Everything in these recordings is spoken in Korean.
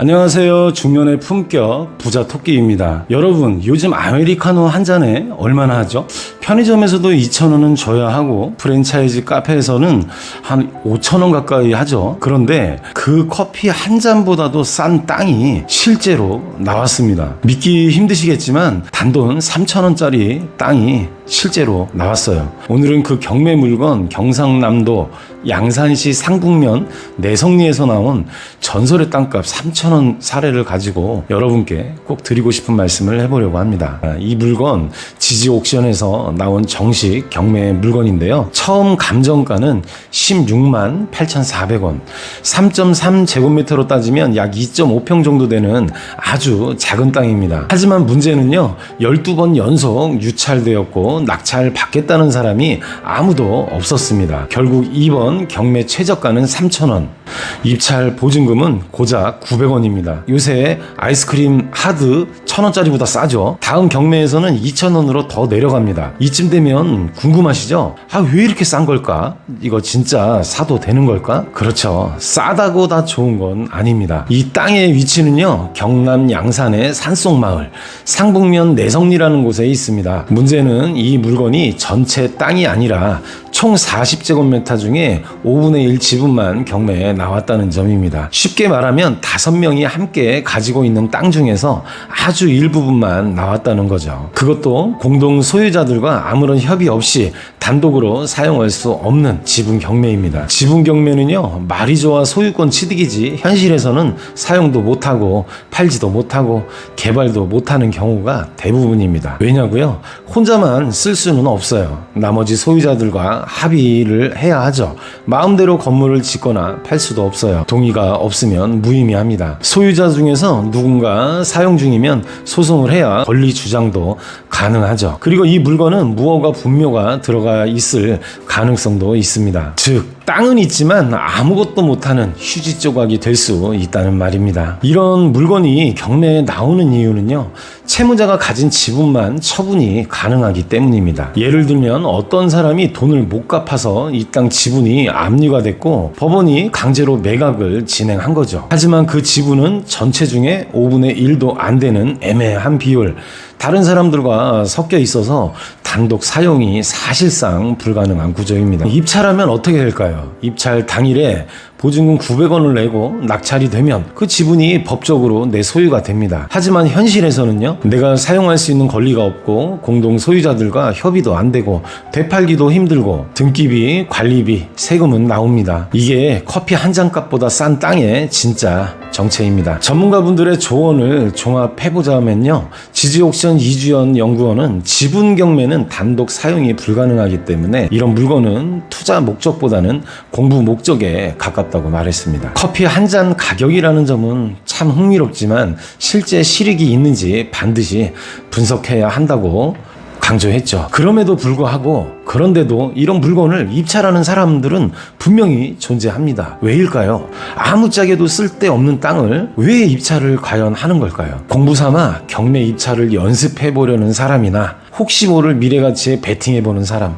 안녕하세요. 중년의 품격 부자 토끼입니다. 여러분, 요즘 아메리카노 한 잔에 얼마나 하죠? 편의점에서도 2,000원은 줘야 하고 프랜차이즈 카페에서는 한 5,000원 가까이 하죠. 그런데 그 커피 한 잔보다도 싼 땅이 실제로 나왔습니다. 믿기 힘드시겠지만 단돈 3,000원짜리 땅이 실제로 나왔어요. 오늘은 그 경매 물건 경상남도 양산시 상북면 내성리에서 나온 전설의 땅값 3,000원 사례를 가지고 여러분께 꼭 드리고 싶은 말씀을 해보려고 합니다. 이 물건 지지옥션에서 나온 정식 경매 물건인데요. 처음 감정가는 16만 8,400원, 3.3제곱미터로 따지면 약 2.5평 정도 되는 아주 작은 땅입니다. 하지만 문제는요, 12번 연속 유찰되었고 낙찰 받겠다는 사람이 아무도 없었습니다. 결국 이번 경매 최저가는 3,000원, 입찰 보증금은 고작 900원입니다. 요새 아이스크림 하드 1,000원짜리보다 싸죠. 다음 경매에서는 2,000원으로 더 내려갑니다. 이쯤 되면 궁금하시죠? 왜 이렇게 싼 걸까? 이거 진짜 사도 되는 걸까? 그렇죠. 싸다고 다 좋은 건 아닙니다. 이 땅의 위치는요, 경남 양산의 산속마을 상북면 내성리라는 곳에 있습니다. 문제는 이 물건이 전체 땅이 아니라 총 40제곱미터 중에 5분의 1 지분만 경매에 나왔다는 점입니다. 쉽게 말하면 5명이 함께 가지고 있는 땅 중에서 아주 일부분만 나왔다는 거죠. 그것도 공동 소유자들과 아무런 협의 없이 단독으로 사용할 수 없는 지분 경매입니다. 지분 경매는요, 말이 좋아 소유권 취득이지 현실에서는 사용도 못하고 팔지도 못하고 개발도 못하는 경우가 대부분입니다. 왜냐고요? 혼자만 쓸 수는 없어요. 나머지 소유자들과 합의를 해야 하죠. 마음대로 건물을 짓거나 팔 수도 없어요. 동의가 없으면 무의미합니다. 소유자 중에서 누군가 사용 중이면 소송을 해야 권리 주장도 가능하죠. 그리고 이 물건은 무허가 분묘가 들어가 있을 가능성도 있습니다. 즉, 땅은 있지만 아무것도 못하는 휴지 조각이 될 수 있다는 말입니다. 이런 물건이 경매에 나오는 이유는요, 채무자가 가진 지분만 처분이 가능하기 때문입니다. 예를 들면 어떤 사람이 돈을 못 갚아서 이 땅 지분이 압류가 됐고 법원이 강제로 매각을 진행한 거죠. 하지만 그 지분은 전체 중에 5분의 1도 안 되는 애매한 비율, 다른 사람들과 섞여 있어서 단독 사용이 사실상 불가능한 구조입니다. 입찰하면 어떻게 될까요? 입찰 당일에 보증금 900원을 내고 낙찰이 되면 그 지분이 법적으로 내 소유가 됩니다. 하지만 현실에서는요, 내가 사용할 수 있는 권리가 없고 공동 소유자들과 협의도 안 되고 되팔기도 힘들고 등기비, 관리비, 세금은 나옵니다. 이게 커피 한 잔 값보다 싼 땅의 진짜 정체입니다. 전문가분들의 조언을 종합해보자면요, 지지옥션 이주연 연구원은 지분 경매는 단독 사용이 불가능하기 때문에 이런 물건은 투자 목적보다는 공부 목적에 가깝다고 말했습니다. 커피 한 잔 가격이라는 점은 참 흥미롭지만 실제 실익이 있는지 반드시 분석해야 한다고 강조했죠. 그럼에도 불구하고, 그런데도 이런 물건을 입찰하는 사람들은 분명히 존재합니다. 왜일까요? 아무짝에도 쓸데없는 땅을 왜 입찰을 과연 하는 걸까요? 공부 삼아 경매 입찰을 연습해 보려는 사람이나 혹시 모를 미래가치에 베팅해 보는 사람,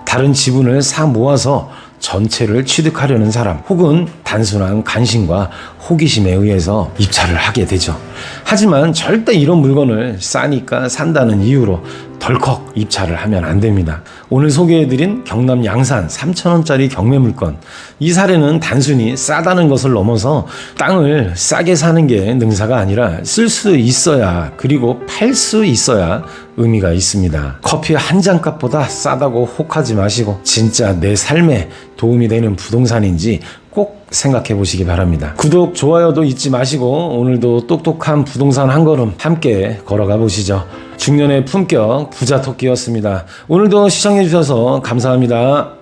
다른 지분을 사 모아서 전체를 취득하려는 사람, 혹은 단순한 관심과 호기심에 의해서 입찰을 하게 되죠. 하지만 절대 이런 물건을 싸니까 산다는 이유로 덜컥 입찰을 하면 안 됩니다. 오늘 소개해드린 경남 양산 3,000원짜리 경매 물건, 이 사례는 단순히 싸다는 것을 넘어서 땅을 싸게 사는 게 능사가 아니라 쓸 수 있어야, 그리고 팔 수 있어야 의미가 있습니다. 커피 한 잔 값보다 싸다고 혹하지 마시고 진짜 내 삶에 도움이 되는 부동산인지 꼭 생각해 보시기 바랍니다. 구독, 좋아요도 잊지 마시고 오늘도 똑똑한 부동산 한 걸음 함께 걸어가 보시죠. 중년의 품격 부자 토끼였습니다. 오늘도 시청해 주셔서 감사합니다.